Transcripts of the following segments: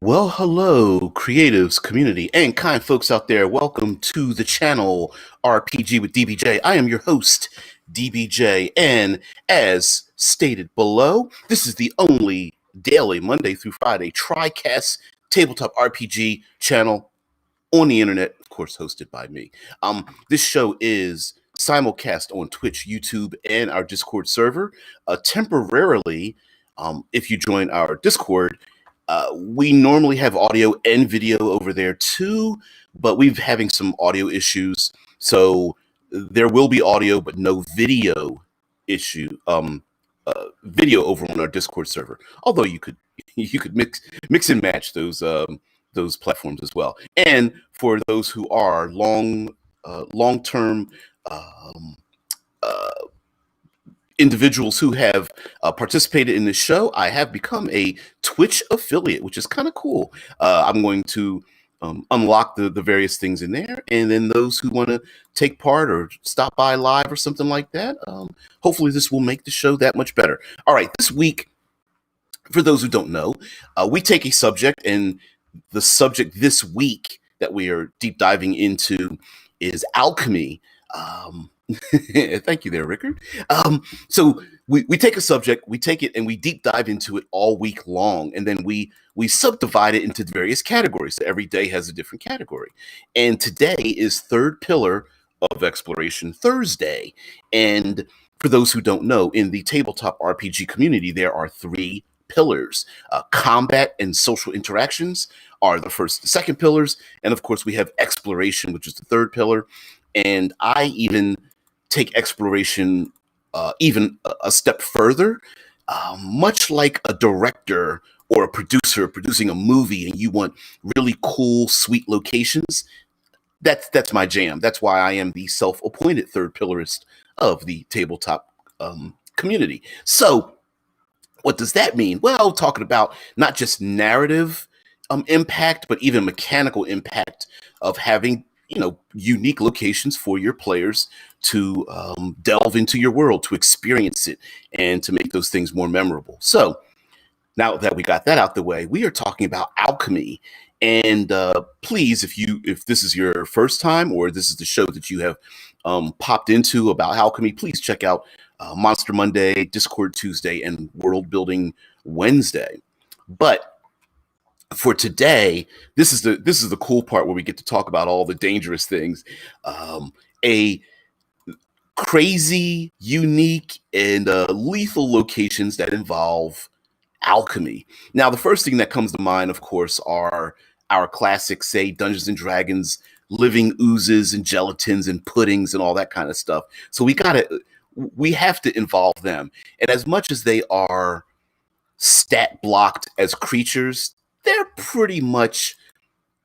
Well, hello, creatives, community, and kind folks out there. Welcome to the channel RPG with DBJ. I am your host, DBJ, and as stated below, this is the only daily, Monday through Friday, TriCast tabletop RPG channel on the internet, of course, hosted by me. This show is simulcast on Twitch, YouTube, and our Discord server. Temporarily, if you join our Discord, we normally have audio and video over there too, but we're having some audio issues. So there will be audio, but no video issue. Video over on our Discord server. Although you could mix and match those platforms as well. And for those who are long term um, uh, individuals who have participated in this show, I have become a Twitch affiliate, which is kind of cool. I'm going to unlock the various things in there, and then those who want to take part or stop by live or something like that, hopefully this will make the show that much better. All right, this week, for those who don't know, we take a subject, and the subject this week that we are deep diving into is alchemy. Thank you there, Rickard. So we take a subject, we take it, and we deep dive into it all week long, and then we subdivide it into various categories. So every day has a different category, and today is third pillar of exploration Thursday. And for those who don't know, in the tabletop RPG community, there are three pillars. Combat and social interactions are the first and second pillars, and of course we have exploration, which is the third pillar. And I even take exploration even a step further, much like a director or a producer producing a movie, and you want really cool, sweet locations. That's my jam. That's why I am the self-appointed third pillarist of the tabletop community. So what does that mean? Well, talking about not just narrative impact, but even mechanical impact of having unique locations for your players to delve into your world, to experience it, and to make those things more memorable. So now that we got that out the way, we are talking about alchemy. And please, if this is your first time or this is the show that you have popped into about alchemy, please check out Monster Monday, Discord Tuesday, and World Building Wednesday. But for today, this is the cool part where we get to talk about all the dangerous things. A crazy, unique, and lethal locations that involve alchemy. Now, the first thing that comes to mind, of course, are our classic, say, Dungeons and Dragons, living oozes and gelatins and puddings and all that kind of stuff. So we have to involve them. And as much as they are stat blocked as creatures, they're pretty much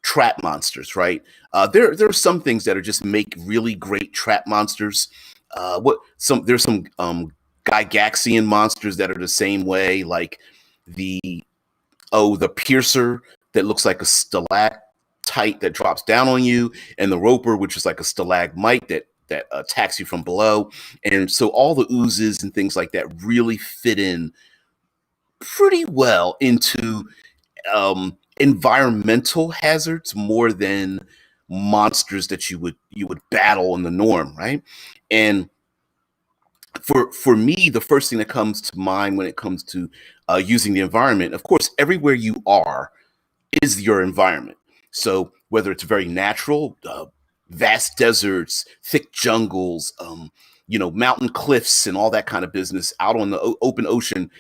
trap monsters, right? There are some things that are just make really great trap monsters. There's some Gygaxian monsters that are the same way, like the piercer that looks like a stalactite that drops down on you, and the roper, which is like a stalagmite that attacks you from below. And so all the oozes and things like that really fit in pretty well into environmental hazards more than monsters that you would battle in the norm, right? And for me, the first thing that comes to mind when it comes to using the environment, of course, everywhere you are is your environment. So whether it's very natural, vast deserts, thick jungles, mountain cliffs, and all that kind of business out on the open ocean,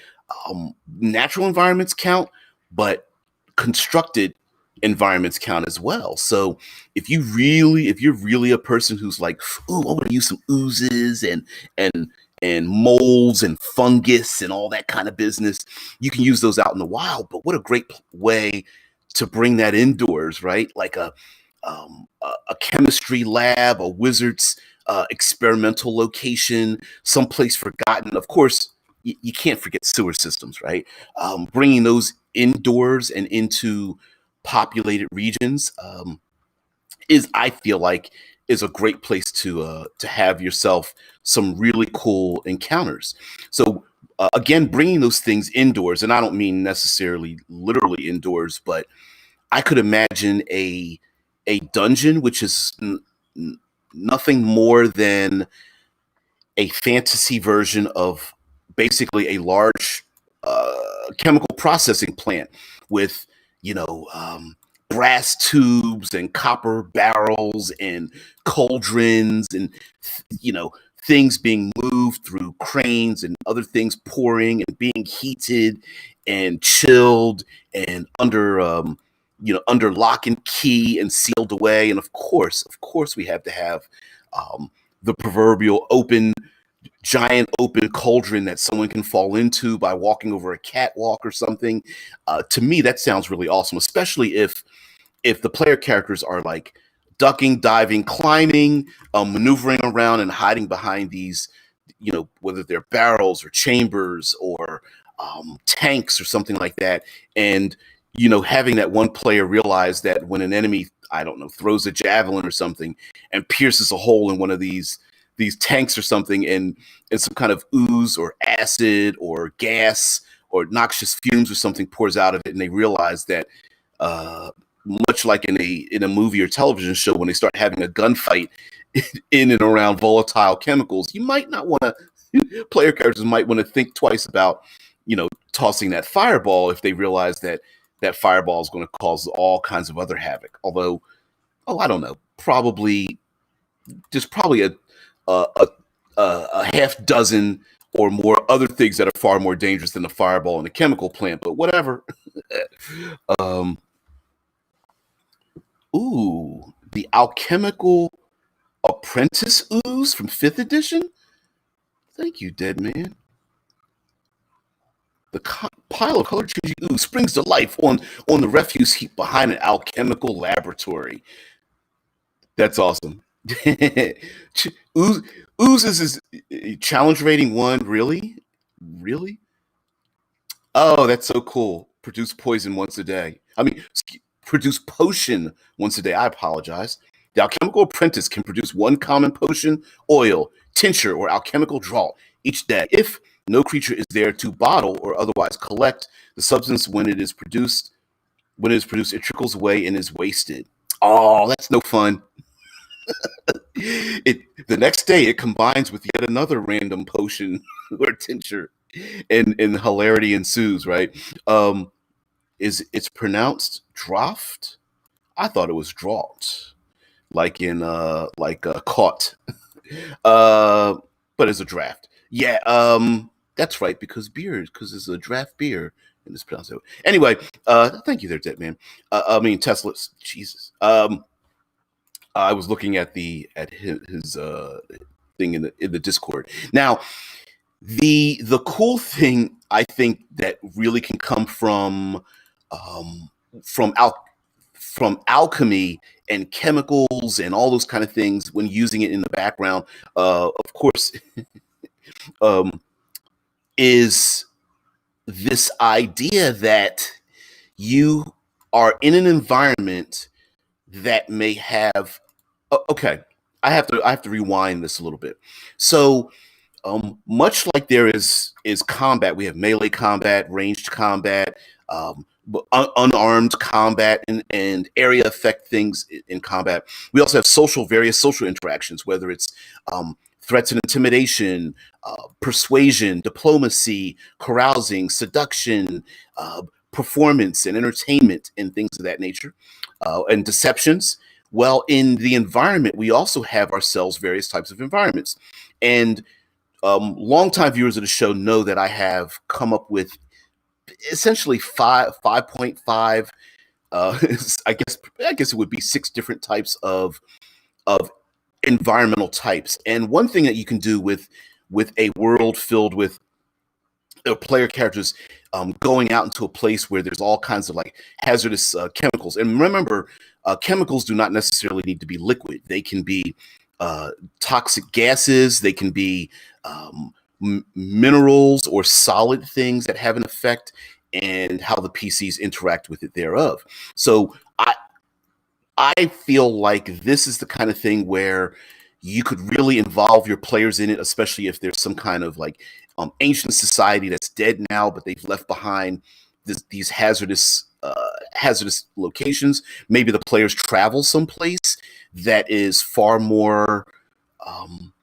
natural environments count, but constructed environments count as well. So if you're really a person who's like, ooh, I want to use some oozes and molds and fungus and all that kind of business, you can use those out in the wild. But what a great way to bring that indoors, right? Like a chemistry lab, a wizard's experimental location, someplace forgotten. Of course, you can't forget sewer systems, right? Bringing those indoors and into populated regions I feel like, is a great place to have yourself some really cool encounters. So again, bringing those things indoors, and I don't mean necessarily literally indoors, but I could imagine a dungeon which is nothing more than a fantasy version of basically a large chemical processing plant with, you know, brass tubes and copper barrels and cauldrons and, you know, things being moved through cranes and other things pouring and being heated and chilled and under, under lock and key and sealed away. And of course, we have to have the proverbial giant open cauldron that someone can fall into by walking over a catwalk or something. To me, that sounds really awesome, especially if the player characters are like ducking, diving, climbing, maneuvering around and hiding behind these, whether they're barrels or chambers or tanks or something like that. And, having that one player realize that when an enemy, I don't know, throws a javelin or something and pierces a hole in one of these tanks or something, and some kind of ooze or acid or gas or noxious fumes or something pours out of it, and they realize that much like in a movie or television show, when they start having a gunfight in and around volatile chemicals, you might not want to player characters might want to think twice about tossing that fireball if they realize that that fireball is going to cause all kinds of other havoc. Although, I don't know, there's probably a half dozen or more other things that are far more dangerous than a fireball in a chemical plant, but whatever. um, the alchemical apprentice ooze from 5th edition. Thank you, Dead Man. The pile of color-changing ooze springs to life on the refuse heap behind an alchemical laboratory. That's awesome. Oozes is challenge rating 1. Really? Really? Oh, that's so cool. Produce poison once a day. Produce potion once a day. I apologize. The alchemical apprentice can produce one common potion, oil, tincture, or alchemical draught each day. If no creature is there to bottle or otherwise collect the substance when it is produced, it trickles away and is wasted. Oh, that's no fun. The next day it combines with yet another random potion or tincture, and hilarity ensues, right? It's pronounced draft? I thought it was draught, like in caught. But it's a draft. Yeah, that's right, because it's a draft beer and it's pronounced that way. Anyway, thank you there, Dead Man. Tesla, Jesus. I was looking at his thing in the Discord. Now, the cool thing I think that really can come from from alchemy and chemicals and all those kind of things when using it in the background, of course, is this idea that you are in an environment that may have okay, I have to rewind this a little bit. So much like there is combat, we have melee combat, ranged combat, unarmed combat, and area effect things in combat. We also have various social interactions, whether it's threats and intimidation, persuasion, diplomacy, carousing, seduction, performance and entertainment, and things of that nature, and deceptions. Well, in the environment, we also have ourselves various types of environments. And longtime viewers of the show know that I have come up with essentially 5.5. I guess it would be 6 different types of environmental types. And one thing that you can do with a world filled with player characters going out into a place where there's all kinds of like hazardous chemicals. And remember, chemicals do not necessarily need to be liquid. They can be toxic gases. They can be minerals or solid things that have an effect, and how the PCs interact with it thereof. So I feel like this is the kind of thing where you could really involve your players in it, especially if there's some kind of like ancient society that's dead now, but they've left behind these hazardous locations. Maybe the players travel someplace that is far more um,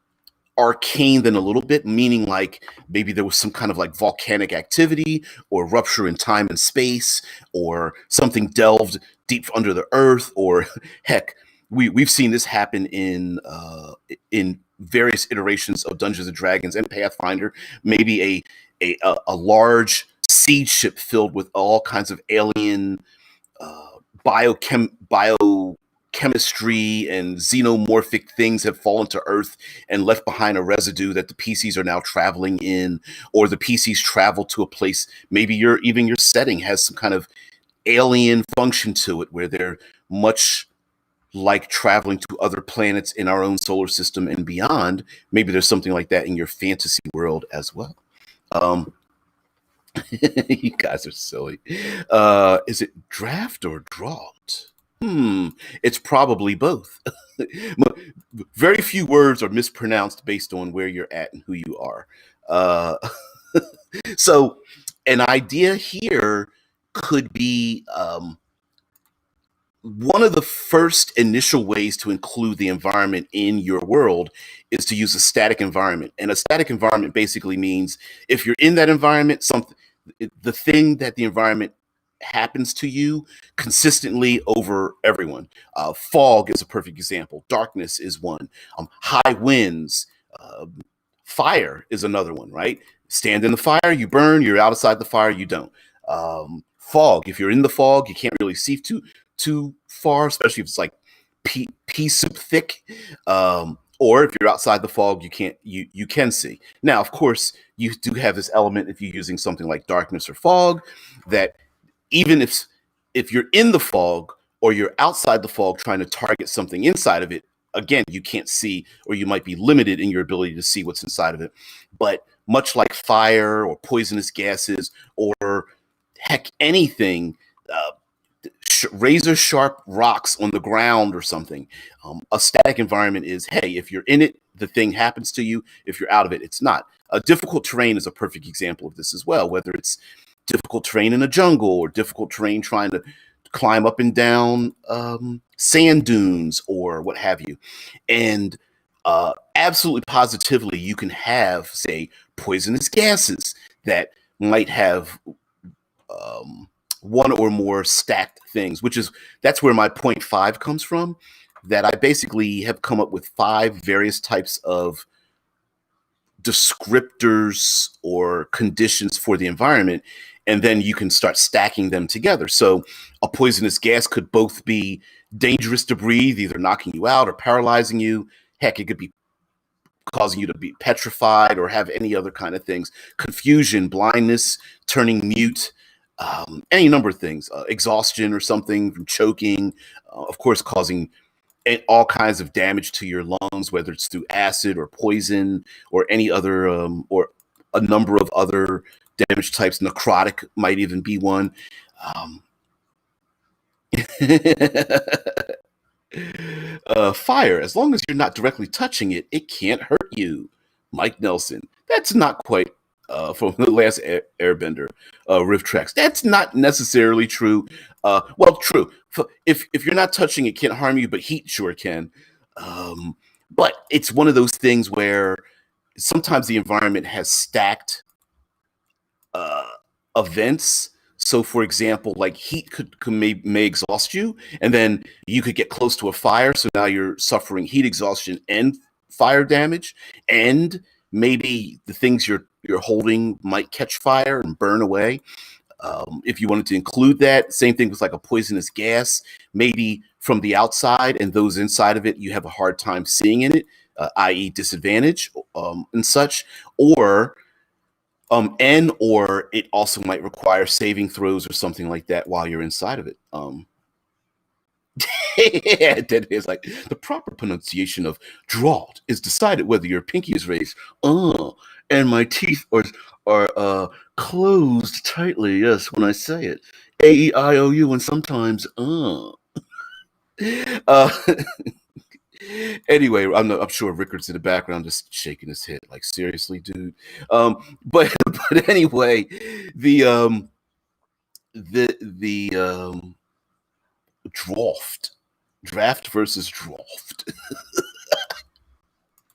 arcane than a little bit, meaning like maybe there was some kind of like volcanic activity or rupture in time and space, or something delved deep under the earth, or heck, we've seen this happen in various iterations of Dungeons and Dragons and Pathfinder. Maybe a large siege ship filled with all kinds of alien uh, biochemistry and xenomorphic things have fallen to Earth and left behind a residue that the PCs are now traveling in, or the PCs travel to a place. Maybe your setting has some kind of alien function to it, where they're much like traveling to other planets in our own solar system and beyond. Maybe there's something like that in your fantasy world as well. Um, you guys are silly. Is it draft or drought? It's probably both. Very few words are mispronounced based on where you're at and who you are. Uh, so, an idea here could be one of the first initial ways to include the environment in your world is to use a static environment. And a static environment basically means if you're in that environment, the thing that the environment happens to you consistently over everyone. Fog is a perfect example. Darkness is one. High winds, uh, fire is another one, right? Stand in the fire, you burn. You're outside the fire, you don't. Fog. If you're in the fog, you can't really see too far, especially if it's like pea soup thick. Or if you're outside the fog, you can see. Now, of course, you do have this element if you're using something like darkness or fog, that even if you're in the fog or you're outside the fog trying to target something inside of it, again, you can't see, or you might be limited in your ability to see what's inside of it. But much like fire or poisonous gases, or heck, anything, razor sharp rocks on the ground or something. A static environment is, hey, if you're in it, the thing happens to you. If you're out of it, it's not. A difficult terrain is a perfect example of this as well, whether it's difficult terrain in a jungle or difficult terrain trying to climb up and down sand dunes or what have you. And absolutely positively, you can have, say, poisonous gases that might have one or more stacked things, that's where my point five comes from. That I basically have come up with 5 various types of descriptors or conditions for the environment, and then you can start stacking them together. So a poisonous gas could both be dangerous to breathe, either knocking you out or paralyzing you. Heck, it could be causing you to be petrified or have any other kind of things. Confusion, blindness, turning mute, any number of things. Exhaustion or something from choking, of course, causing all kinds of damage to your lungs, whether it's through acid or poison or any other, or a number of other damage types. Necrotic might even be one. Um, Fire, as long as you're not directly touching it, it can't hurt you. Mike Nelson. That's not quite from the last Airbender riff tracks. That's not necessarily true. Well, true. If you're not touching it, can't harm you, but heat sure can. But it's one of those things where sometimes the environment has stacked uh, events. So, for example, like heat may exhaust you, and then you could get close to a fire. So now you're suffering heat exhaustion and fire damage, and maybe the things you're holding might catch fire and burn away. If you wanted to include that, same thing with like a poisonous gas, maybe from the outside, and those inside of it, you have a hard time seeing in it, i.e., disadvantage and such, or it also might require saving throws or something like that while you're inside of it. That is like the proper pronunciation of drought is decided whether your pinky is raised, and my teeth are closed tightly. Yes, when I say it, A-E-I-O-U, and sometimes uh, Anyway, I'm sure Rickard's in the background just shaking his head like, seriously, dude. But but anyway, the the draft, draft versus draft.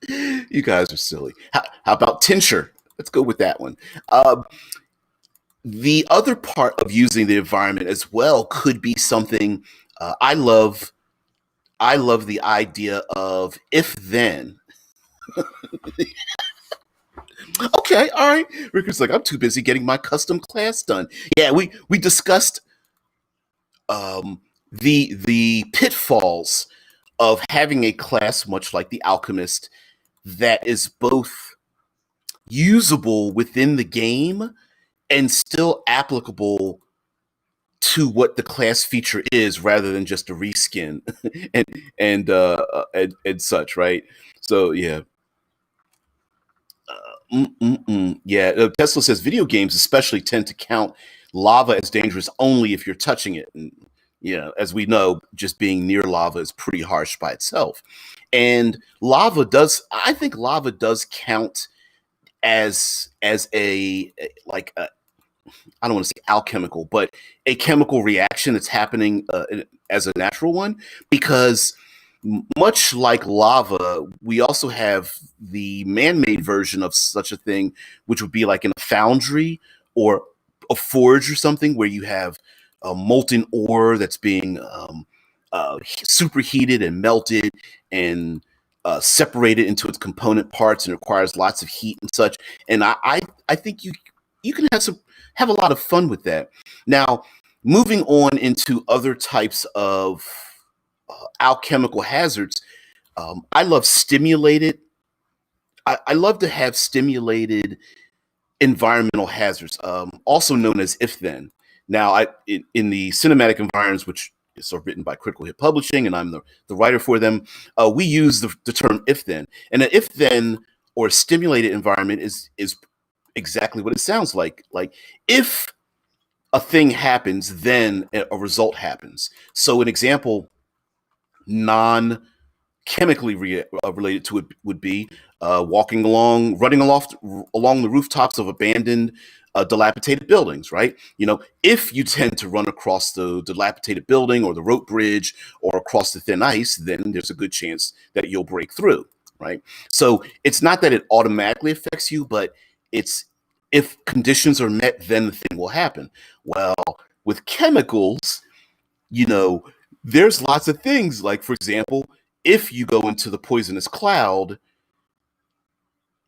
You guys are silly. How about tincture? Let's go with that one. Um, the other part of using the environment as well could be something I love. I love the idea of if then. Okay, all right. Rickard's like, I'm too busy getting my custom class done. Yeah, we discussed the pitfalls of having a class much like the Alchemist that is both usable within the game and still applicable to what the class feature is rather than just a reskin and and such, right? So yeah. Yeah, Tesla says video games especially tend to count lava as dangerous only if you're touching it. And, as we know, just being near lava is pretty harsh by itself. And I think lava does count as like a, I don't want to say alchemical, but a chemical reaction that's happening as a natural one, because much like lava, we also have the man-made version of such a thing, which would be like in a foundry or a forge or something, where you have a molten ore that's being superheated and melted and separated into its component parts, and requires lots of heat and such. And I think you can have a lot of fun with that. Now, moving on into other types of alchemical hazards, I love stimulated. I love to have stimulated environmental hazards, also known as if then. Now, in the cinematic environments, which is written by Critical Hit Publishing, and I'm the writer for them, we use the term if then. And an if then or a stimulated environment is exactly what it sounds like. Like, if a thing happens, then a result happens. So an example, non chemically related to it, would be running along the rooftops of abandoned, dilapidated buildings, right? If you tend to run across the dilapidated building or the rope bridge or across the thin ice, then there's a good chance that you'll break through, right? So it's not that it automatically affects you, but it's if conditions are met, then the thing will happen. Well, with chemicals, you know, there's lots of things. Like, for example, if you go into the poisonous cloud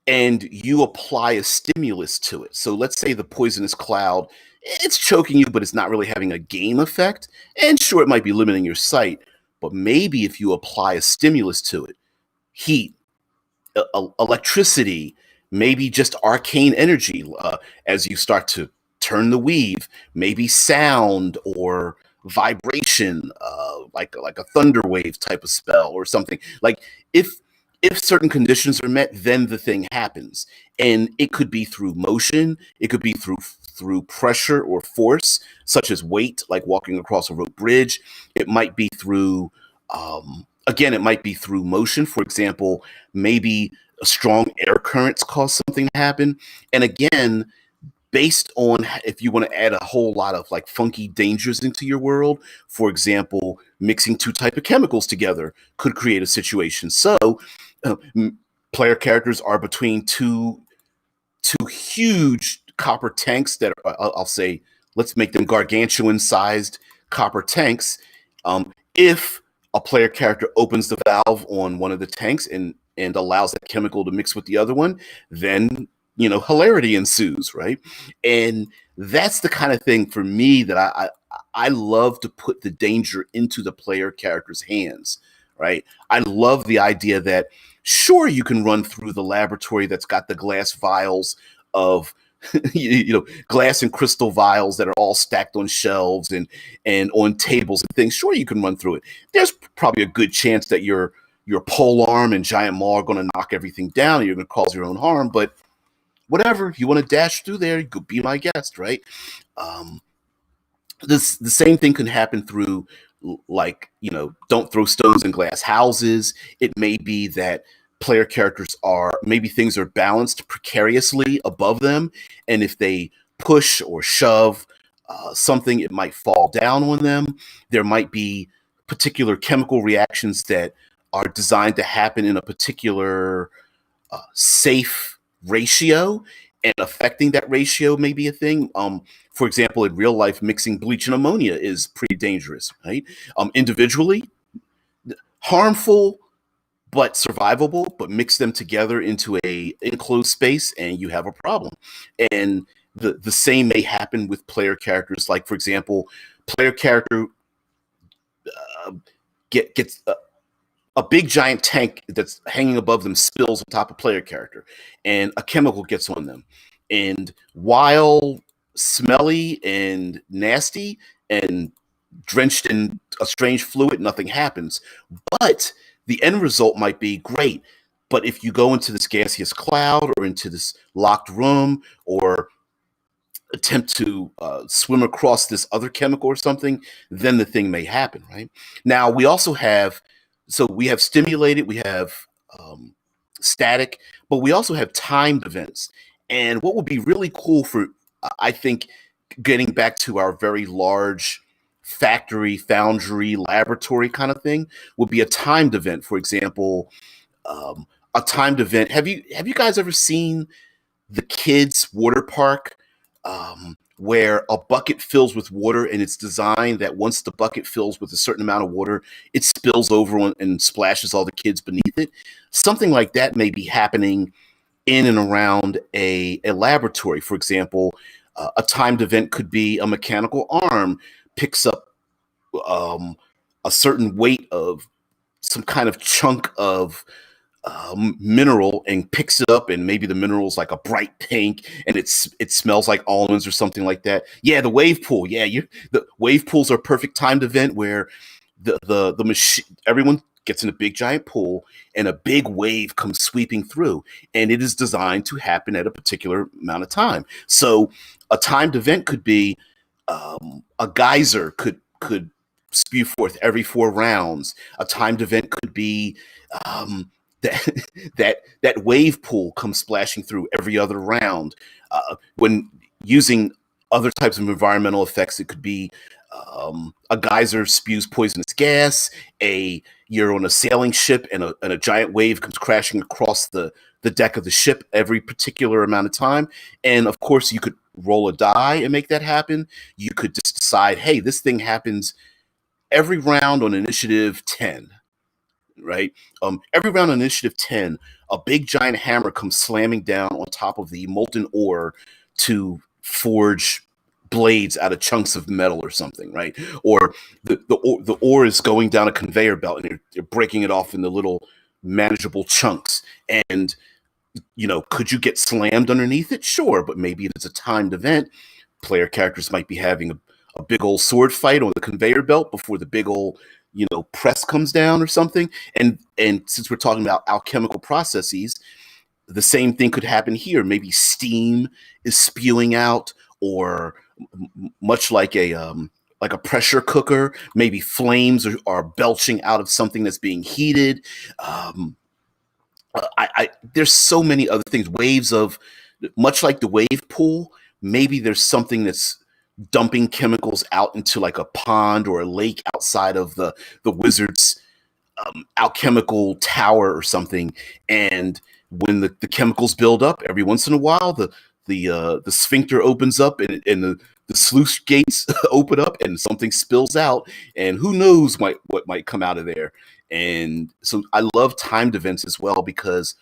and you apply a stimulus to it. So let's say the poisonous cloud, it's choking you, but it's not really having a game effect. And sure, it might be limiting your sight, but maybe if you apply a stimulus to it, heat, electricity, maybe just arcane energy, as you start to turn the weave, maybe sound or vibration, like a thunder wave type of spell or something. Like, if certain conditions are met, then the thing happens, and it could be through motion, it could be through pressure or force, such as weight, like walking across a rope bridge. It might be through again, it might be through motion. For example, maybe strong air currents cause something to happen. And again, based on if you want to add a whole lot of like funky dangers into your world, for example, mixing two type of chemicals together could create a situation. So uh, player characters are between two huge copper tanks that I'll say, let's make them gargantuan sized copper tanks. If a player character opens the valve on one of the tanks and allows that chemical to mix with the other one, then hilarity ensues, right? And that's the kind of thing for me that I love to put the danger into the player character's hands, right? I love the idea that sure, you can run through the laboratory that's got the glass vials of glass and crystal vials that are all stacked on shelves and on tables and things. Sure, you can run through it. There's probably a good chance that your pole arm and giant maw are going to knock everything down and you're going to cause your own harm, but whatever, if you want to dash through there, you could be my guest, right? um The same thing can happen through, like, don't throw stones in glass houses. It may be that player characters are, maybe things are balanced precariously above them, and if they push or shove something, it might fall down on them. There might be particular chemical reactions that are designed to happen in a particular safe ratio, and affecting that ratio may be a thing. For example, in real life, mixing bleach and ammonia is pretty dangerous, right? Individually, harmful but survivable, but mix them together into a enclosed space and you have a problem. And the same may happen with player characters. Like, for example, player character uh, gets a big giant tank that's hanging above them spills on top of player character, and a chemical gets on them. And while smelly and nasty and drenched in a strange fluid, nothing happens. But the end result might be great. But if you go into this gaseous cloud or into this locked room, or attempt to swim across this other chemical or something, then the thing may happen, right? Now, we also have, so we have stimulated, we have static, but we also have timed events. And what would be really cool for, I think, getting back to our very large factory, foundry, laboratory kind of thing, would be a timed event. For example, a timed event. Have you guys ever seen the kids water park, where a bucket fills with water, and it's designed that once the bucket fills with a certain amount of water, it spills over and splashes all the kids beneath it? Something like that may be happening in and around a laboratory. For example, a timed event could be a mechanical arm picks up um, a certain weight of some kind of chunk of mineral, and picks it up, and maybe the mineral is like a bright pink, and it smells like almonds or something like that. Yeah, the wave pool. Yeah, the wave pools are a perfect timed event where the machine, everyone gets in a big giant pool, and a big wave comes sweeping through, and it is designed to happen at a particular amount of time. So a timed event could be, a geyser could spew forth every 4 rounds. A timed event could be, that that wave pool comes splashing through every other round. When using other types of environmental effects, it could be, a geyser spews poisonous gas. You're on a sailing ship, and a giant wave comes crashing across the deck of the ship every particular amount of time. And of course, you could roll a die and make that happen. You could just decide, hey, this thing happens every round on initiative 10, right? Every round on initiative 10, a big giant hammer comes slamming down on top of the molten ore to forge blades out of chunks of metal or something, right? Or the ore is going down a conveyor belt, and you're breaking it off into little manageable chunks. And could you get slammed underneath it? Sure, but maybe it's a timed event. Player characters might be having a big old sword fight on the conveyor belt before the big old press comes down or something. And since we're talking about alchemical processes, the same thing could happen here. Maybe steam is spewing out, or much like a pressure cooker, maybe flames are belching out of something that's being heated. There's so many other things. Waves of, much like the wave pool, maybe there's something that's dumping chemicals out into like a pond or a lake outside of the wizard's alchemical tower or something. And when the chemicals build up, every once in a while, the sphincter opens up, and the sluice gates open up, and something spills out, and who knows what might come out of there. And so I love timed events as well, because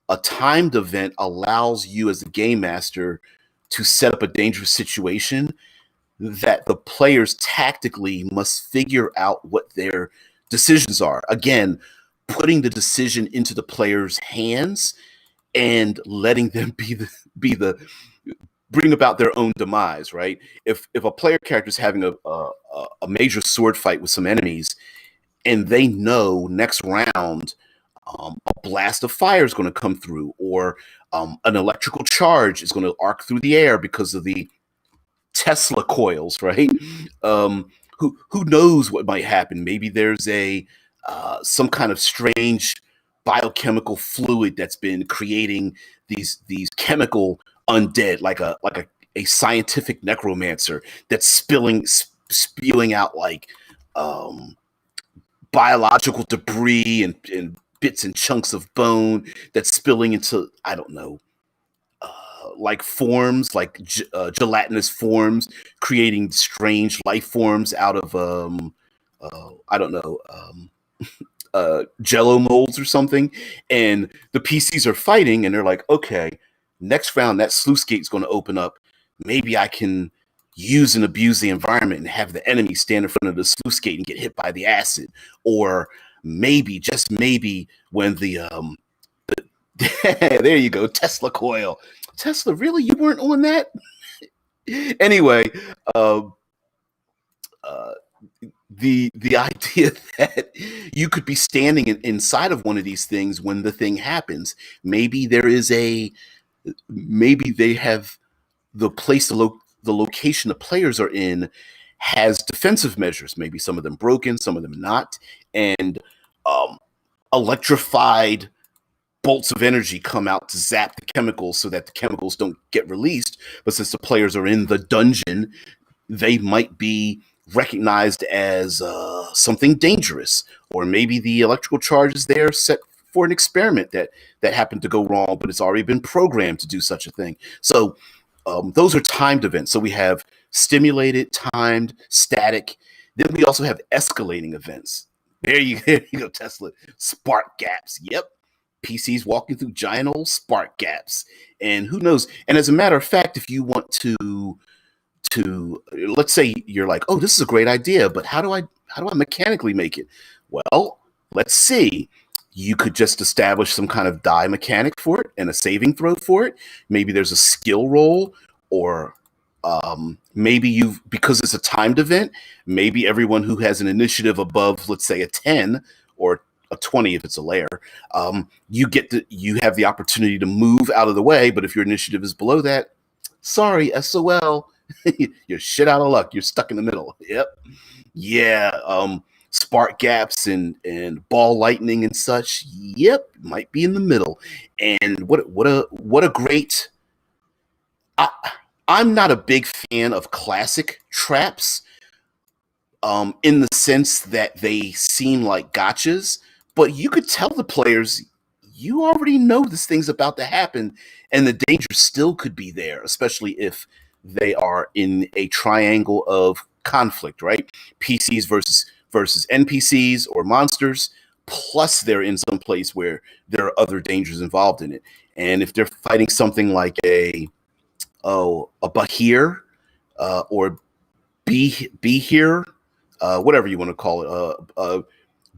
a timed event allows you as a game master to set up a dangerous situation that the players tactically must figure out what their decisions are. Again, putting the decision into the players' hands and letting them be the bring about their own demise, right? If a player character is having a major sword fight with some enemies, and they know next round, a blast of fire is going to come through, or an electrical charge is going to arc through the air because of the Tesla coils, right? Who knows what might happen? Maybe there's a some kind of strange biochemical fluid that's been creating these chemical undead, like a scientific necromancer that's spewing out like um, biological debris and bits and chunks of bone that's spilling into, I don't know, like forms, like gelatinous forms, creating strange life forms out of I don't know, Jello molds or something. And the PCs are fighting, and they're like, okay, next round that sluice gate's going to open up. Maybe I can use and abuse the environment and have the enemy stand in front of the sluice gate and get hit by the acid. Or maybe, just maybe, when there you go, Tesla coil. Tesla, really? You weren't on that? Anyway, uh, uh, the idea that you could be standing inside of one of these things when the thing happens. Maybe there is maybe they have the place, the location the players are in has defensive measures. Maybe some of them broken, some of them not, and um, electrified bolts of energy come out to zap the chemicals so that the chemicals don't get released. But since the players are in the dungeon, they might be recognized as something dangerous, or maybe the electrical charge is there set for an experiment that happened to go wrong, but it's already been programmed to do such a thing. So those are timed events. So we have stimulated, timed, static. Then we also have escalating events. There you go, Tesla. Spark gaps. Yep. PCs walking through giant old spark gaps. And who knows? And as a matter of fact, if you want to let's say you're like, oh, this is a great idea, but how do I mechanically make it? Well, let's see. You could just establish some kind of die mechanic for it and a saving throw for it. Maybe there's a skill roll, or maybe because it's a timed event, maybe everyone who has an initiative above, let's say, a 10 or a 20 if it's a layer, you have the opportunity to move out of the way. But if your initiative is below that, sorry, SOL. You're shit out of luck. You're stuck in the middle. Yep. Yeah. Spark gaps and ball lightning and such. Yep. Might be in the middle. And what a great. I, I'm not a big fan of classic traps, in the sense that they seem like gotchas, but you could tell the players, you already know this thing's about to happen, and the danger still could be there, especially if they are in a triangle of conflict, right? PCs versus NPCs or monsters, plus they're in some place where there are other dangers involved in it. And if they're fighting something like a Bahir, or be here, whatever you want to call it,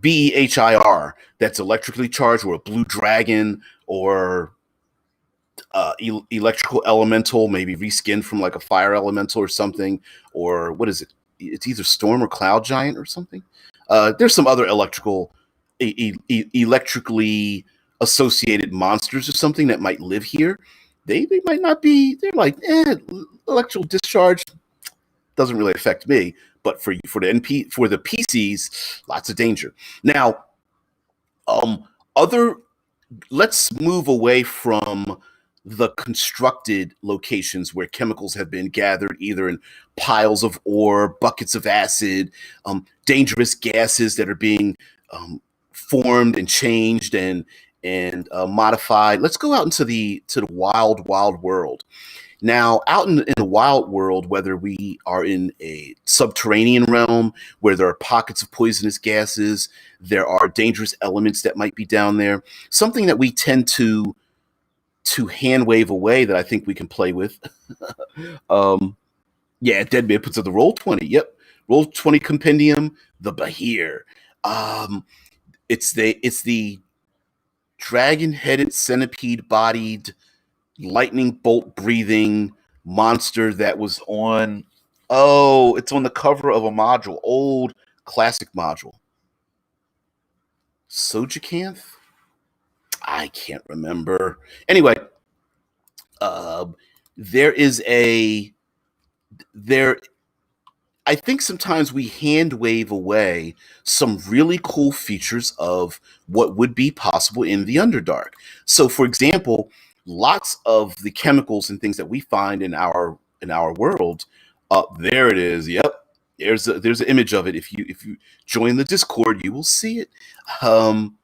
BEHIR, that's electrically charged, or a blue dragon, or electrical elemental, maybe reskinned from like a fire elemental or something, or what is it? It's either storm or cloud giant or something. There's some other electrically associated monsters or something that might live here. They might not be. They're like, electrical discharge doesn't really affect me, but for the PCs, lots of danger. Now, other let's move away from the constructed locations where chemicals have been gathered, either in piles of ore, buckets of acid, dangerous gases that are being formed and changed and modified. Let's go out into the wild world. Now, out in the wild world, whether we are in a subterranean realm where there are pockets of poisonous gases, there are dangerous elements that might be down there. Something that we tend to hand wave away that I think we can play with. um, yeah, Deadman puts up the Roll20. Yep, Roll20 compendium, the Bahir. Um, it's the dragon-headed, centipede-bodied, lightning bolt breathing monster that was on, it's on the cover of a module, old classic module. Sojacanth? I can't remember. Anyway, uh, there is there I think sometimes we hand wave away some really cool features of what would be possible in the Underdark. So, for example, lots of the chemicals and things that we find in our world, there it is. Yep, there's an image of it. If you join the Discord, you will see it. Um,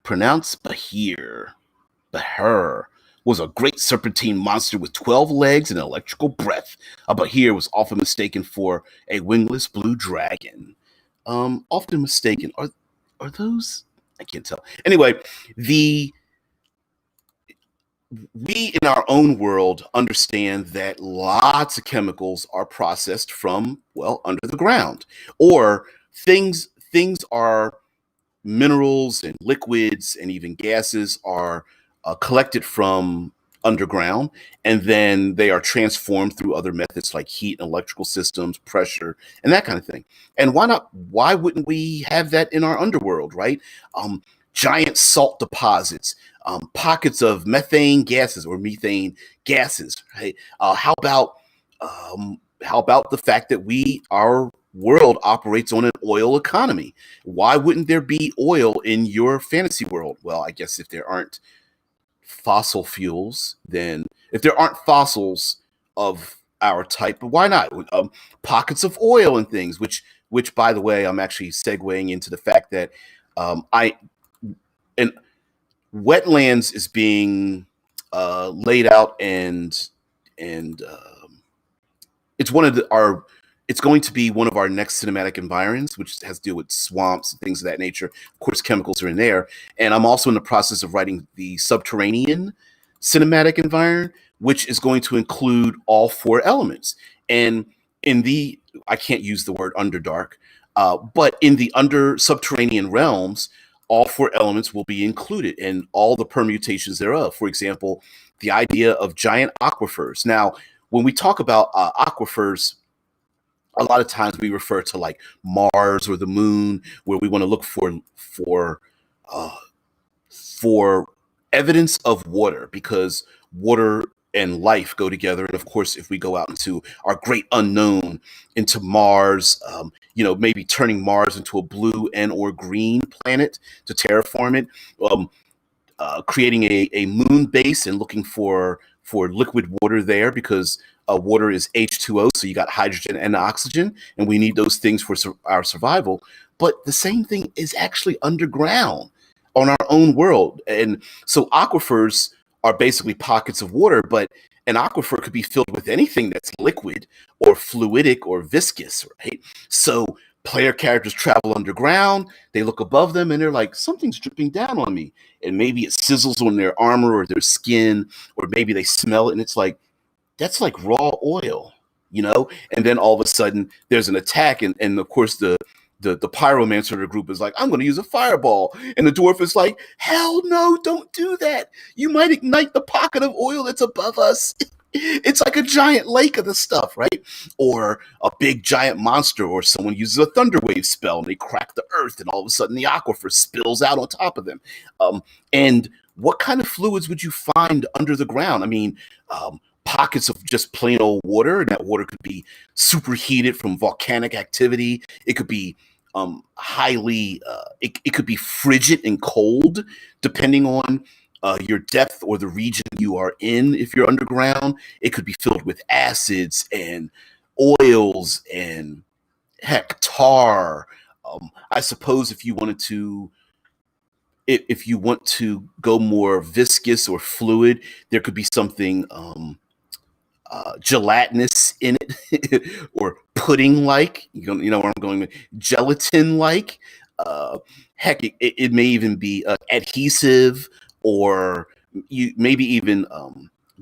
Pronounced Bahir. Bahir was a great serpentine monster with 12 legs and electrical breath. A Bahir was often mistaken for a wingless blue dragon. Often mistaken. Are those? I can't tell. Anyway, the we in our own world understand that lots of chemicals are processed from, well, under the ground, or things are minerals and liquids and even gases are collected from underground, and then they are transformed through other methods like heat and electrical systems, pressure, and that kind of thing. And why not? Why wouldn't we have that in our underworld, right? Giant salt deposits, pockets of methane gases or methane gases, right? How about the fact that our world operates on an oil economy? Why wouldn't there be oil in your fantasy world? Well, I guess if there aren't fossil fuels, then if there aren't fossils of our type, why not? Pockets of oil and things, which by the way, I'm actually segueing into the fact that I and wetlands is being laid out, and it's one of our it's going to be one of our next cinematic environs, which has to deal with swamps and things of that nature. Of course, chemicals are in there. And I'm also in the process of writing the subterranean cinematic environment, which is going to include all four elements. And in the, I can't use the word underdark, but in the under subterranean realms, all four elements will be included and all the permutations thereof. For example, the idea of giant aquifers. Now, when we talk about aquifers, a lot of times we refer to like Mars or the moon, where we want to look uh, for evidence of water, because water and life go together. And of course, if we go out into our great unknown, into Mars, maybe turning Mars into a blue and or green planet to terraform it. Creating a moon base and looking for liquid water there, because water is H2O, so you got hydrogen and oxygen, and we need those things for our survival. But the same thing is actually underground on our own world. And so aquifers are basically pockets of water, but an aquifer could be filled with anything that's liquid or fluidic or viscous, right? So player characters travel underground, they look above them, and they're like, something's dripping down on me. And maybe it sizzles on their armor or their skin, or maybe they smell it and it's like, that's like raw oil, And then all of a sudden there's an attack, and of course the pyromancer of the group is like, I'm going to use a fireball, and the dwarf is like, hell no, don't do that. You might ignite the pocket of oil that's above us. It's like a giant lake of the stuff, right? Or a big giant monster, or someone uses a thunder wave spell and they crack the earth, and all of a sudden the aquifer spills out on top of them. And what kind of fluids would you find under the ground? I mean, pockets of just plain old water, and that water could be superheated from volcanic activity. It could be it could be frigid and cold, depending on your depth or the region you are in. If you're underground, it could be filled with acids and oils and heck, tar. I suppose if you want to go more viscous or fluid, there could be something gelatinous in it, or pudding like. You know where I'm going with gelatin like. Heck, it may even be adhesive, or maybe even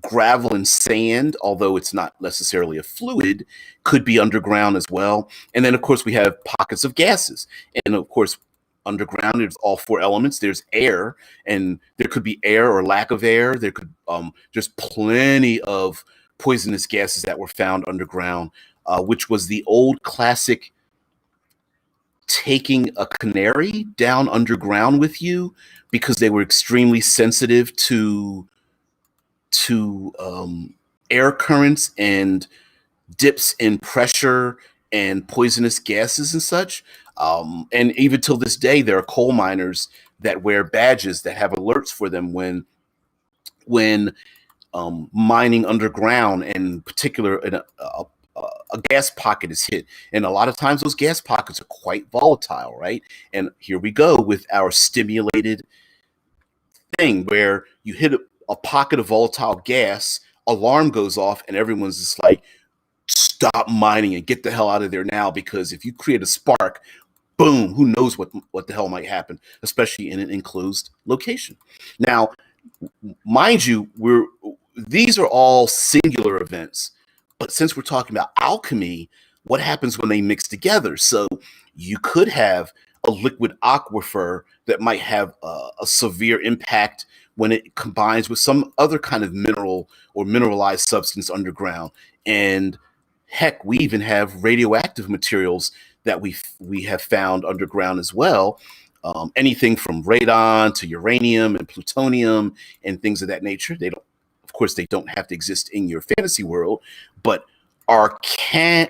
gravel and sand, although it's not necessarily a fluid, could be underground as well. And then, of course, we have pockets of gases. And, of course, underground, there's all four elements. There's air, and there could be air or lack of air. There's plenty of poisonous gases that were found underground, which was the old classic taking a canary down underground with you, because they were extremely sensitive to air currents and dips in pressure and poisonous gases and such. And even till this day, there are coal miners that wear badges that have alerts for them when mining underground, and in particular, a gas pocket is hit. And a lot of times, those gas pockets are quite volatile, right? And here we go with our stimulated thing where you hit a pocket of volatile gas, alarm goes off, and everyone's just like, stop mining and get the hell out of there now, because if you create a spark, boom, who knows what the hell might happen, especially in an enclosed location. Now, mind you, these are all singular events, but since we're talking about alchemy, what happens when they mix together? So you could have a liquid aquifer that might have a severe impact when it combines with some other kind of mineral or mineralized substance underground. And heck, we even have radioactive materials that we have found underground as well. Anything from radon to uranium and plutonium and things of that nature. They don't, of course, they don't have to exist in your fantasy world, but arcanic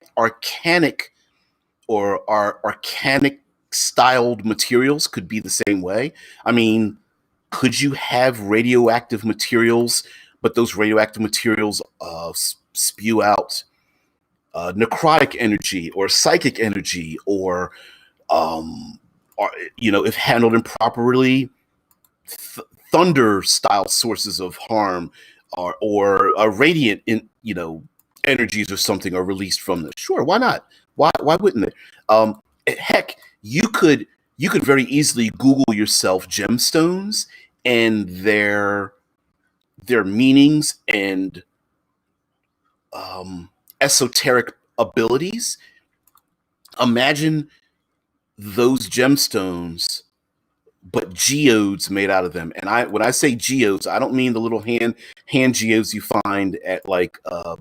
or our arcanic styled materials could be the same way. I mean, could you have radioactive materials, but those radioactive materials spew out necrotic energy or psychic energy, or if handled improperly, thunder style sources of harm, or radiant energies or something are released from this? Sure, why not? Why wouldn't it? Heck, you could very easily Google yourself gemstones and their meanings and esoteric abilities. Imagine those gemstones, but geodes made out of them. And when I say geodes, I don't mean the little hand geodes you find at like uh,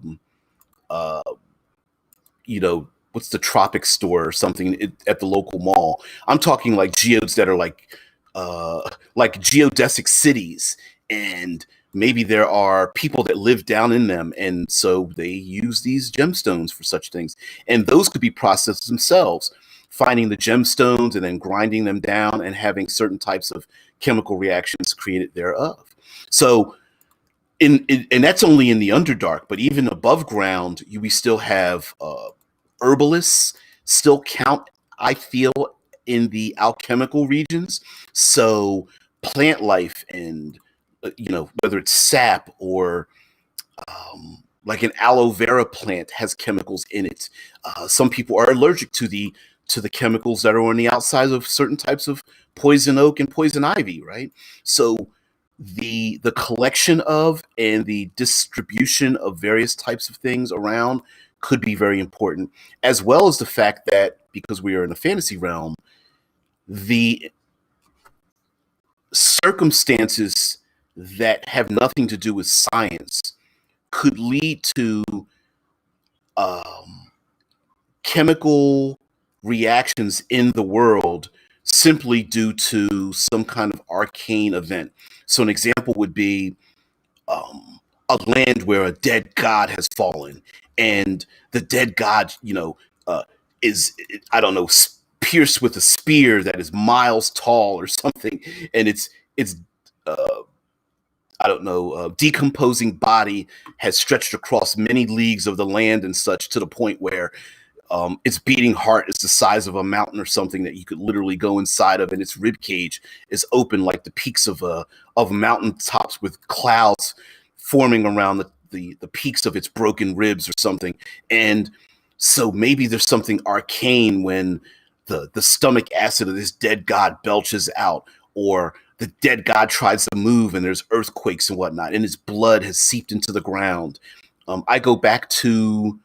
what's the tropic store or something at the local mall. I'm talking like geodes that are like geodesic cities, and maybe there are people that live down in them, and so they use these gemstones for such things. And those could be processed themselves, finding the gemstones and then grinding them down and having certain types of chemical reactions created thereof. So and that's only in the underdark, but even above ground, we still have herbalists still count, I feel, in the alchemical regions. So plant life and whether it's sap or like an aloe vera plant has chemicals in it. Some people are allergic to the chemicals that are on the outside of certain types of poison oak and poison ivy, right? So the collection of and the distribution of various types of things around could be very important, as well as the fact that because we are in a fantasy realm, the circumstances that have nothing to do with science could lead to um, chemical reactions in the world simply due to some kind of arcane event. So, an example would be a land where a dead god has fallen, and the dead god, is, I don't know, pierced with a spear that is miles tall or something, and it's uh, I don't know, decomposing body has stretched across many leagues of the land and such, to the point where its beating heart is the size of a mountain or something that you could literally go inside of, and its rib cage is open like the peaks of mountain tops with clouds forming around the peaks of its broken ribs or something. And so maybe there's something arcane when the stomach acid of this dead god belches out, or the dead god tries to move and there's earthquakes and whatnot, and his blood has seeped into the ground. I go back to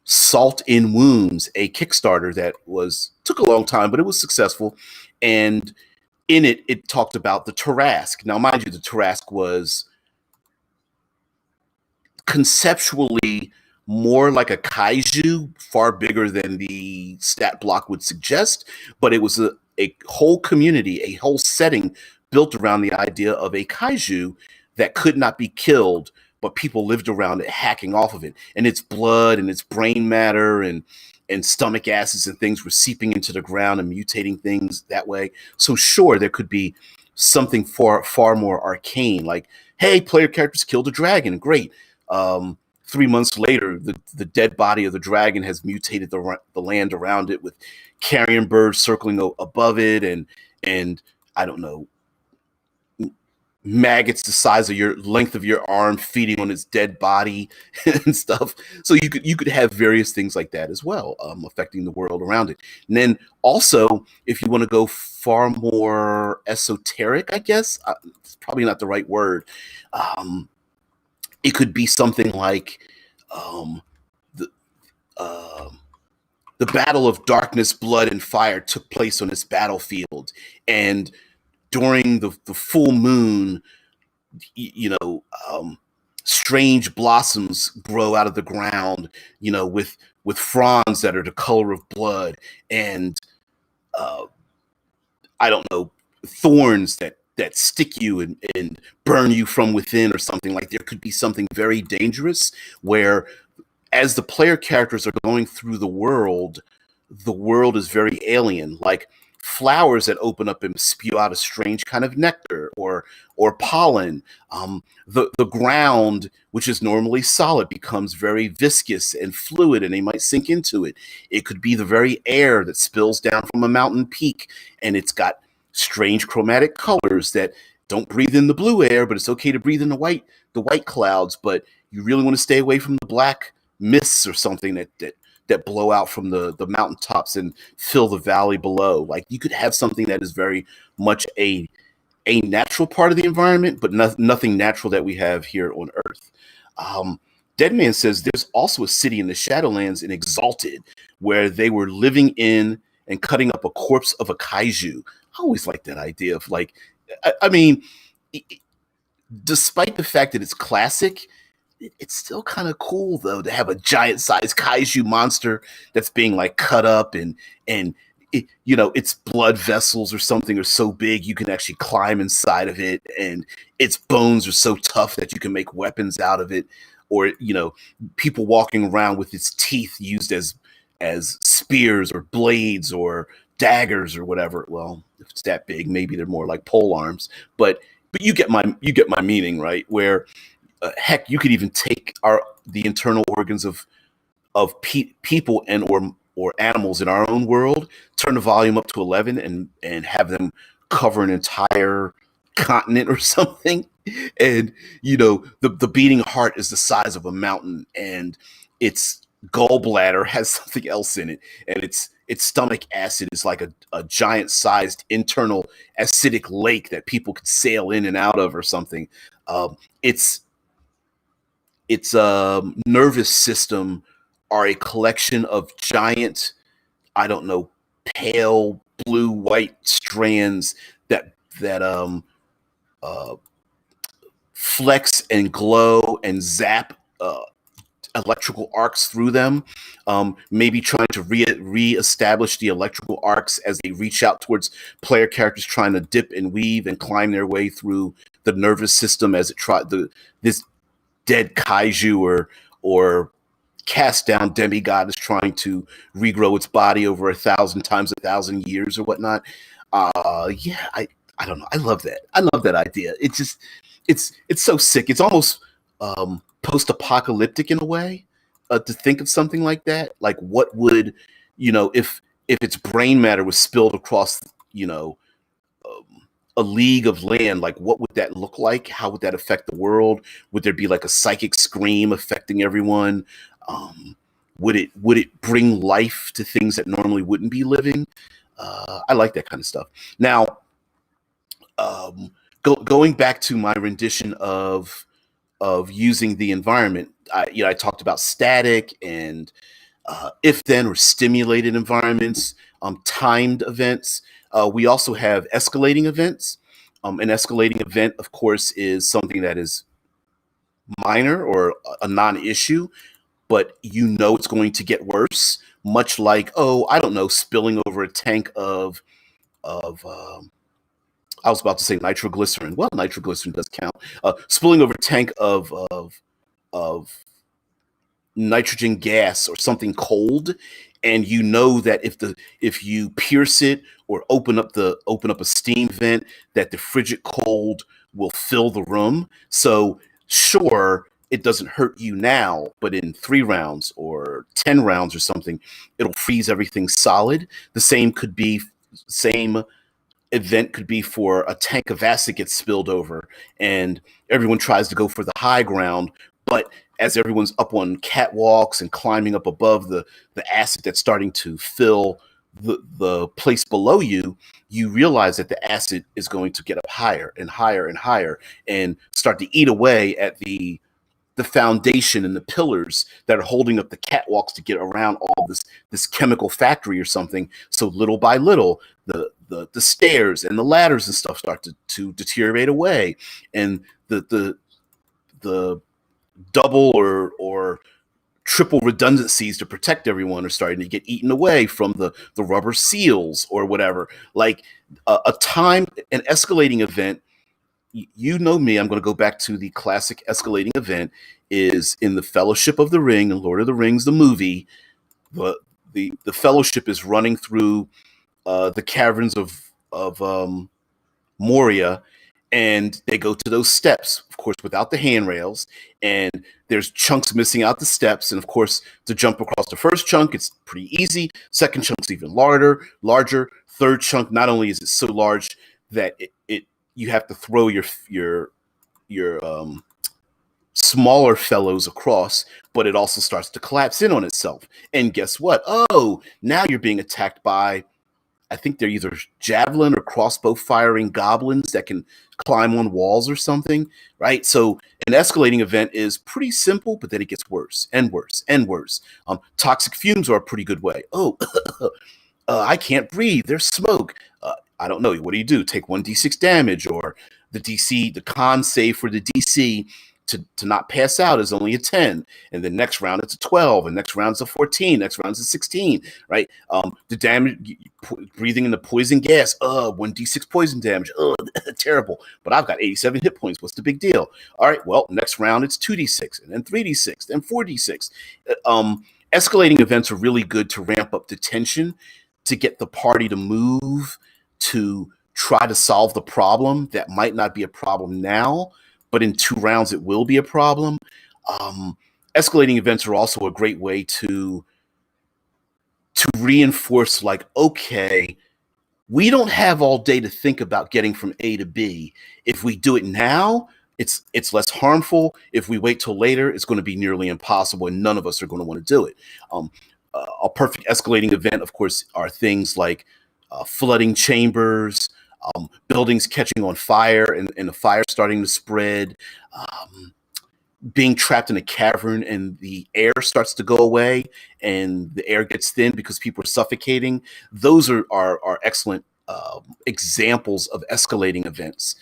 Salt in Wounds, a Kickstarter that took a long time, but it was successful. And in it talked about the Tarrasque. Now, mind you, the Tarrasque was conceptually more like a kaiju, far bigger than the stat block would suggest, but it was a whole community, a whole setting built around the idea of a kaiju that could not be killed, but people lived around it, hacking off of it, and its blood and its brain matter and stomach acids and things were seeping into the ground and mutating things that way. So sure, there could be something far more arcane, like, hey, player characters killed a dragon, great. 3 months later, the dead body of the dragon has mutated the land around it with carrion birds circling above it, and I don't know, maggots the size of your length of your arm feeding on its dead body and stuff. So you could have various things like that as well, affecting the world around it. And then also, if you want to go far more esoteric, I guess it's probably not the right word. It could be something like um, the the battle of darkness, blood, and fire took place on this battlefield, and during the full moon, you know, strange blossoms grow out of the ground, with fronds that are the color of blood, and uh, I don't know, thorns that stick you and burn you from within or something. Like, there could be something very dangerous where, as the player characters are going through the world is very alien, like flowers that open up and spew out a strange kind of nectar or pollen. The ground, which is normally solid, becomes very viscous and fluid, and they might sink into it. It could be the very air that spills down from a mountain peak, and it's got strange chromatic colors that don't breathe in the blue air, but it's okay to breathe in the white clouds. But you really want to stay away from the black mists or something that blow out from the mountaintops and fill the valley below. Like, you could have something that is very much a natural part of the environment, but nothing natural that we have here on Earth. Um, Deadman says there's also a city in the Shadowlands in Exalted where they were living in and cutting up a corpse of a kaiju. I always like that idea of, like, I mean, despite the fact that it's classic, it's still kind of cool though to have a giant sized kaiju monster that's being like cut up, and its blood vessels or something are so big you can actually climb inside of it, and its bones are so tough that you can make weapons out of it, or people walking around with its teeth used as spears or blades or daggers or whatever. Well, if it's that big, maybe they're more like pole arms, but you get my meaning, right? Where heck, you could even take the internal organs of people or animals in our own world, turn the volume up to 11, and have them cover an entire continent or something. And the beating heart is the size of a mountain, and its gallbladder has something else in it, and its stomach acid is like a giant sized internal acidic lake that people could sail in and out of or something. Its nervous system are a collection of giant, I don't know, pale blue white strands that uh, flex and glow and zap electrical arcs through them, maybe trying to re-establish the electrical arcs as they reach out towards player characters trying to dip and weave and climb their way through the nervous system as it this dead kaiju or cast down demigod is trying to regrow its body over 1,000 times 1,000 years or whatnot. Yeah, I don't know. I love that. I love that idea. It's just it's so sick. It's almost post-apocalyptic in a way, to think of something like that. Like, what would if its brain matter was spilled across a league of land, like, what would that look like? How would that affect the world? Would there be like a psychic scream affecting everyone? Would it bring life to things that normally wouldn't be living? I like that kind of stuff. Now, going back to my rendition of using the environment, I talked about static and if then or stimulated environments, timed events. We also have escalating events. An escalating event, of course, is something that is minor or a non-issue, but it's going to get worse. Much like, oh, I don't know, spilling over a tank of I was about to say nitroglycerin. Well, nitroglycerin does count. Spilling over a tank of of nitrogen gas or something cold, and you know that if you pierce it or open up a steam vent, that the frigid cold will fill the room. So sure, it doesn't hurt you now, but in 3 rounds or 10 rounds or something, it'll freeze everything solid. The same event could be for a tank of acid gets spilled over, and everyone tries to go for the high ground, but as everyone's up on catwalks and climbing up above the acid that's starting to fill the place below you, you realize that the acid is going to get up higher and higher and higher and start to eat away at the foundation and the pillars that are holding up the catwalks to get around all this chemical factory or something. So little by little, the stairs and the ladders and stuff start to deteriorate away, and the double or triple redundancies to protect everyone are starting to get eaten away from the rubber seals or whatever. Like an escalating event, you know me, I'm going to go back to the classic escalating event, is in the Fellowship of the Ring and Lord of the Rings, the movie. The Fellowship is running through the caverns of Moria, and they go to those steps, of course, without the handrails, and there's chunks missing out the steps. And of course, to jump across the first chunk, it's pretty easy. Second chunk's even larger. Third chunk, not only is it so large that it you have to throw your smaller fellows across, but it also starts to collapse in on itself. And guess what? Oh, now you're being attacked by, I think they're either javelin or crossbow firing goblins that can climb on walls or something, right? So an escalating event is pretty simple, but then it gets worse and worse and worse. Toxic fumes are a pretty good way. Oh, I can't breathe. There's smoke. I don't know. What do? Take 1d6 damage, or the con save for the DC to not pass out is only a 10, and the next round it's a 12, and next round's a 14, next round's a 16, right? The damage, breathing in the poison gas, 1d6 poison damage, terrible. But I've got 87 hit points. What's the big deal? All right, well, next round it's 2d6, and then 3d6, then 4d6. Escalating events are really good to ramp up the tension, to get the party to move, to try to solve the problem that might not be a problem now, but in 2 rounds it will be a problem. Escalating events are also a great way to reinforce, like, okay, we don't have all day to think about getting from A to B. If we do it now, it's less harmful. If we wait till later, it's going to be nearly impossible, and none of us are going to want to do it. A perfect escalating event, of course, are things like flooding chambers, buildings catching on fire and the fire starting to spread, being trapped in a cavern and the air starts to go away and the air gets thin because people are suffocating. Those are excellent examples of escalating events,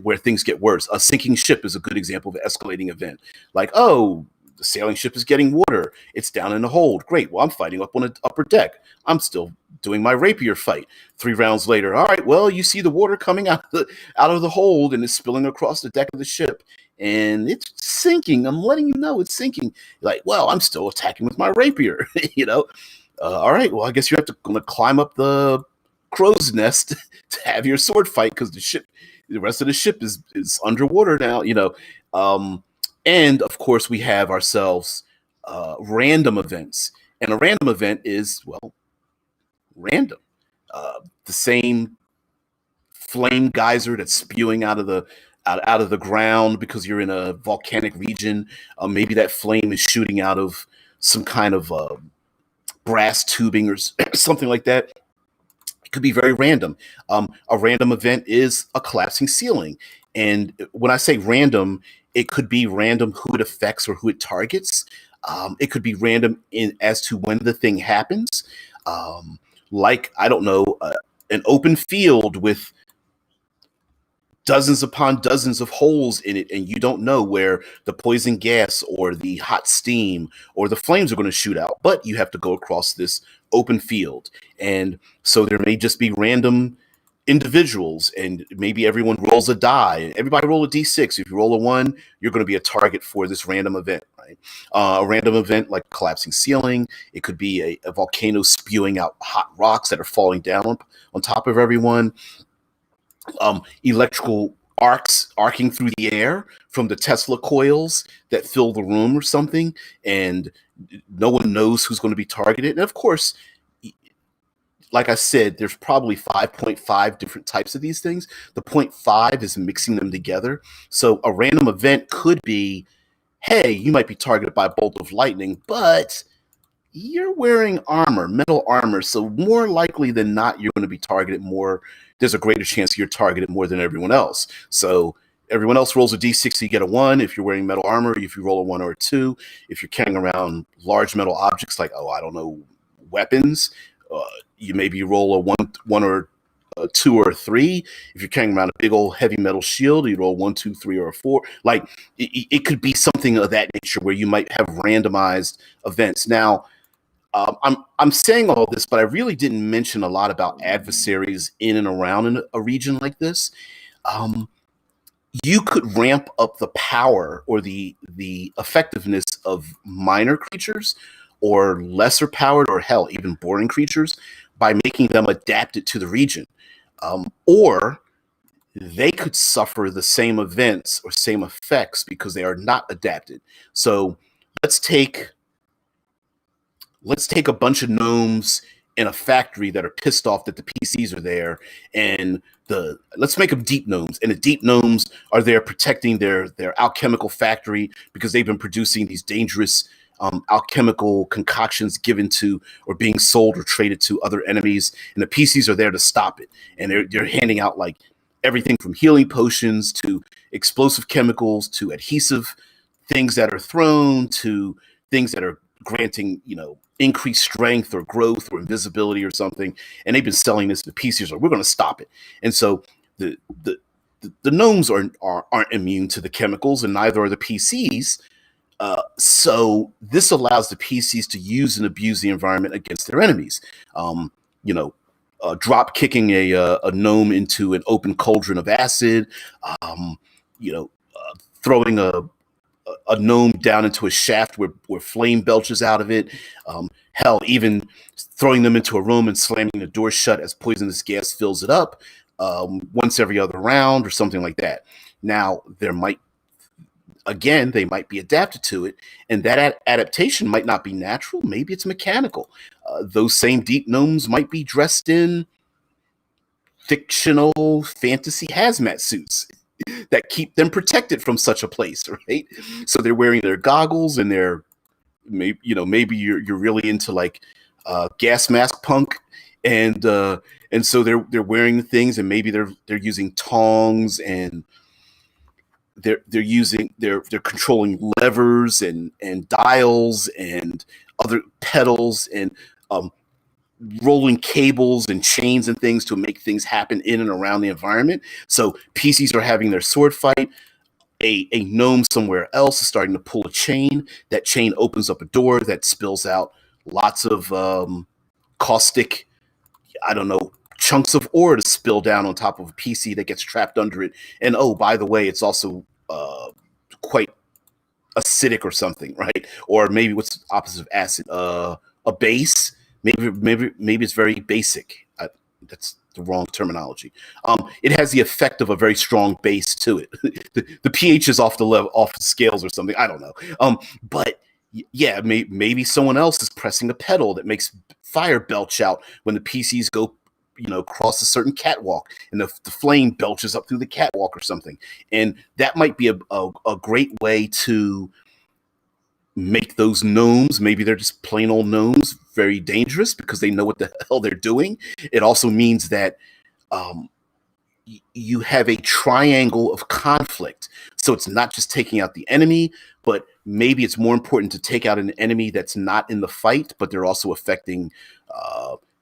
where things get worse. A sinking ship is a good example of an escalating event. Like, oh, the sailing ship is getting water. It's down in the hold. Great. Well, I'm fighting up on the upper deck. I'm still doing my rapier fight. 3 rounds later, all right, well, you see the water coming out of the hold and it's spilling across the deck of the ship. And it's sinking. I'm letting you know it's sinking. You're like, well, I'm still attacking with my rapier. All right, well, I guess you have to climb up the crow's nest to have your sword fight, because the rest of the ship is underwater now. And of course, we have ourselves random events. And a random event is, well, random. The same flame geyser that's spewing out of the ground because you're in a volcanic region. Maybe that flame is shooting out of some kind of brass tubing or something like that. It could be very random. A random event is a collapsing ceiling. And when I say random, it could be random who it affects or who it targets. It could be random as to when the thing happens. Like, I don't know, an open field with dozens upon dozens of holes in it, and you don't know where the poison gas or the hot steam or the flames are going to shoot out, but you have to go across this open field. And so there may just be random individuals, and maybe everyone rolls a die. Everybody roll a d6. If you roll a 1, you're going to be a target for this random event, right? A random event like collapsing ceiling. It could be a volcano spewing out hot rocks that are falling down on top of everyone. Electrical arcing through the air from the Tesla coils that fill the room or something, and no one knows who's going to be targeted. And of course, like I said, there's probably 5.5 different types of these things. The 0.5 is mixing them together. So a random event could be, hey, you might be targeted by a bolt of lightning, but you're wearing armor, metal armor. So more likely than not, you're going to be targeted more. There's a greater chance you're targeted more than everyone else. So everyone else rolls a d6, you get a 1 if you're wearing metal armor. If you roll a 1 or a 2, if you're carrying around large metal objects like, I don't know, weapons, you maybe roll a 1 or a 2 or a 3. If you're carrying around a big old heavy metal shield, you roll 1, 2, 3, or a 4. Like it could be something of that nature where you might have randomized events. Now, I'm saying all this, but I really didn't mention a lot about adversaries in and around a region like this. You could ramp up the power or the effectiveness of minor creatures or lesser powered or hell, even boring creatures by making them adapted to the region. Or they could suffer the same events or same effects because they are not adapted. So let's take a bunch of gnomes in a factory that are pissed off that the PCs are there, and let's make them deep gnomes, and the deep gnomes are there protecting their alchemical factory because they've been producing these dangerous alchemical concoctions given to or being sold or traded to other enemies, and the PCs are there to stop it, and they're handing out like everything from healing potions to explosive chemicals to adhesive things that are thrown to things that are granting, increased strength or growth or invisibility or something. And they've been selling this to PCs, so we're going to stop it. And so the gnomes aren't immune to the chemicals, and neither are the PCs. So this allows the PCs to use and abuse the environment against their enemies. Drop kicking a gnome into an open cauldron of acid. Throwing a gnome down into a shaft where flame belches out of it. Hell, even throwing them into a room and slamming the door shut as poisonous gas fills it up once every other round or something like that. Now, they might be adapted to it, and that adaptation might not be natural. Maybe it's mechanical. Those same deep gnomes might be dressed in fictional fantasy hazmat suits that keep them protected from such a place, right? So they're wearing their goggles, and maybe you're really into like gas mask punk, and so they're wearing the things, and maybe they're using tongs, and they're controlling levers and dials and other pedals and rolling cables and chains and things to make things happen in and around the environment. So PCs are having their sword fight. A gnome somewhere else is starting to pull a chain. That chain opens up a door that spills out lots of caustic, chunks of ore to spill down on top of a PC that gets trapped under it. And oh, by the way, it's also quite acidic or something, right? Or maybe what's the opposite of acid? A base. Maybe it's very basic. That's the wrong terminology. It has the effect of a very strong base to it. the pH is off the scales or something. I don't know. But yeah, maybe someone else is pressing a pedal that makes fire belch out when the PCs go, cross a certain catwalk, and the flame belches up through the catwalk or something. And that might be a great way to make those gnomes, maybe they're just plain old gnomes, very dangerous because they know what the hell they're doing. It also means that you have a triangle of conflict. So it's not just taking out the enemy, but maybe it's more important to take out an enemy that's not in the fight, but they're also affecting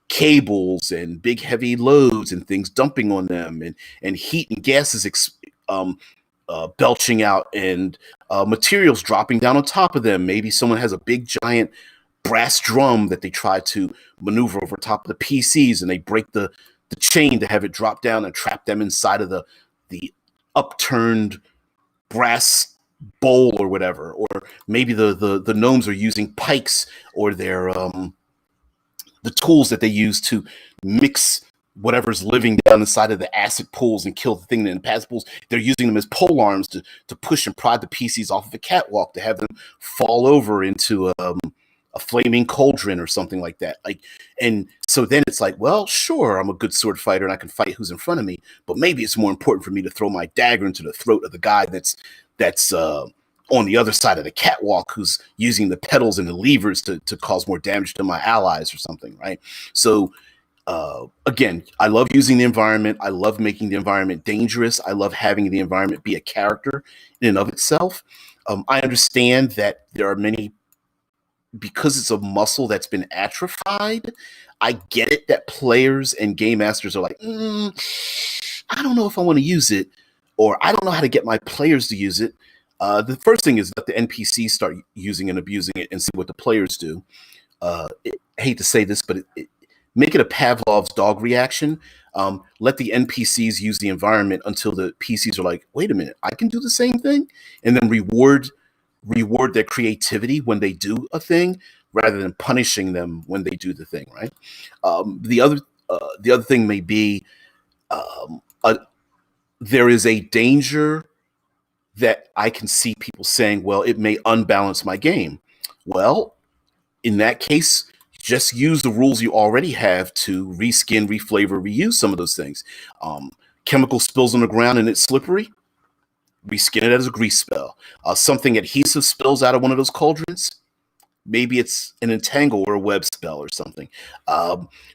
cables and big heavy loads and things dumping on them, and heat and gases belching out, and materials dropping down on top of them. Maybe someone has a big giant brass drum that they try to maneuver over top of the PCs, and they break the the chain to have it drop down and trap them inside of the upturned brass bowl or whatever. Or maybe the gnomes are using pikes, or their the tools that they use to mix whatever's living down inside of the acid pools and kill the thing in the acid pools. They're using them as pole arms to push and prod the PCs off of a catwalk, to have them fall over into a flaming cauldron or something like that. Like, and so then it's like, well, sure, I'm a good sword fighter and I can fight who's in front of me, but maybe it's more important for me to throw my dagger into the throat of the guy that's on the other side of the catwalk, who's using the pedals and the levers to cause more damage to my allies or something, right? So again, I love using the environment. I love making the environment dangerous. I love having the environment be a character in and of itself. I understand that there are many, because it's a muscle that's been atrophied, I get it that players and game masters are like, I don't know if I want to use it, or I don't know how to get my players to use it. The first thing is that the NPCs start using and abusing it and see what the players do. I hate to say this, but make it a Pavlov's dog reaction. Let the NPCs use the environment until the PCs are like, wait a minute, I can do the same thing? And then reward their creativity when they do a thing, rather than punishing them when they do the thing, right? The other thing may be there is a danger that I can see people saying, well, it may unbalance my game. Well, in that case, just use the rules you already have to reskin, reflavor, reuse some of those things. Chemical spills on the ground and it's slippery, reskin it as a grease spell. Something adhesive spills out of one of those cauldrons, maybe it's an entangle or a web spell or something.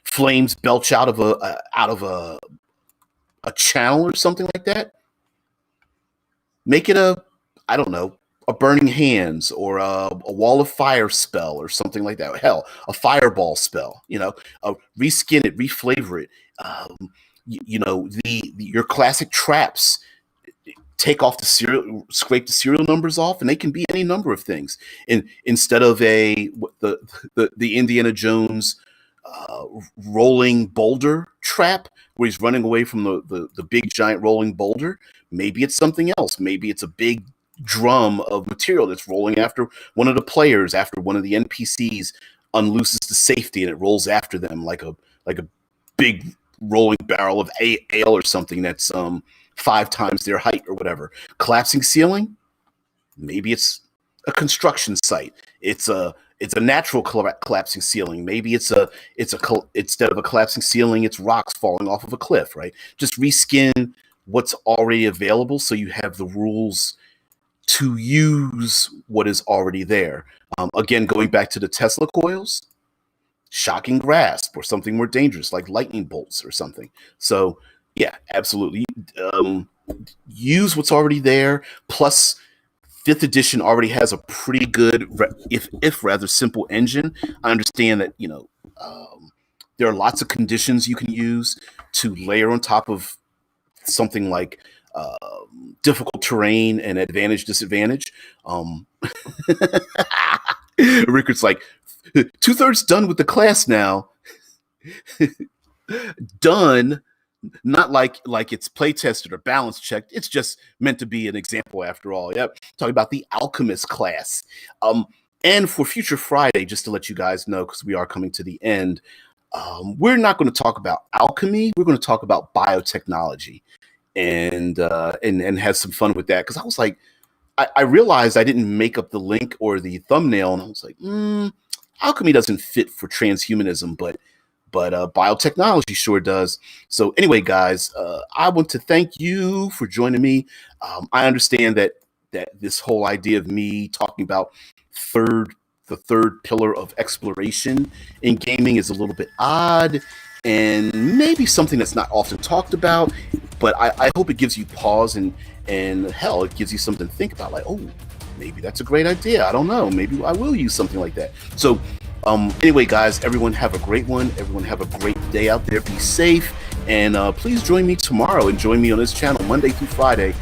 Flames belch out of a channel or something like that. Make it a burning hands, or a wall of fire spell or something like that. Hell, a fireball spell, reskin it, reflavor it. Your classic traps, scrape the serial numbers off, and they can be any number of things. And instead of the Indiana Jones rolling boulder trap, where he's running away from the big giant rolling boulder, maybe it's something else. Maybe it's a big drum of material that's rolling after one of the players, after one of the NPCs unlooses the safety, and it rolls after them like a big rolling barrel of ale or something that's 5 times their height or whatever. Collapsing ceiling, maybe it's a construction site. It's a natural collapsing ceiling. Maybe instead of a collapsing ceiling, it's rocks falling off of a cliff, right? Just reskin what's already available, so you have the rules to use what is already there. Again, going back to the Tesla coils, shocking grasp, or something more dangerous like lightning bolts or something. So yeah, absolutely. Use what's already there. Plus, 5th edition already has a pretty good, if rather simple engine. I understand that there are lots of conditions you can use to layer on top of something like difficult terrain and advantage, disadvantage. Rickard's like, 2/3 done with the class now. Done, not like it's play tested or balance checked. It's just meant to be an example after all. Yep. Talking about the Alchemist class. And for Future Friday, just to let you guys know, because we are coming to the end, we're not going to talk about alchemy. We're going to talk about biotechnology, and have some fun with that. Because I was like, I realized I didn't make up the link or the thumbnail, and I was like, alchemy doesn't fit for transhumanism, but biotechnology sure does. So anyway, guys, I want to thank you for joining me. I understand that this whole idea of me talking about the third pillar of exploration in gaming is a little bit odd, and maybe something that's not often talked about, but I hope it gives you pause, and hell, it gives you something to think about, like, oh, maybe that's a great idea. I don't know. Maybe I will use something like that. So anyway, guys, everyone have a great one. Everyone have a great day out there. Be safe. And please join me tomorrow, and join me on this channel Monday through Friday.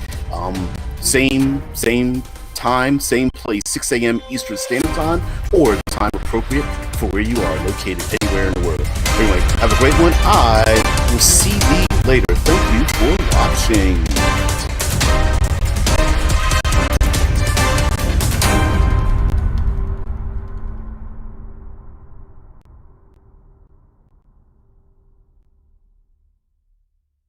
Same time, same place, 6 a.m. Eastern Standard Time, or the time appropriate for where you are located anywhere in the world. Anyway, have a great one. I will see thee later. Thank you for watching.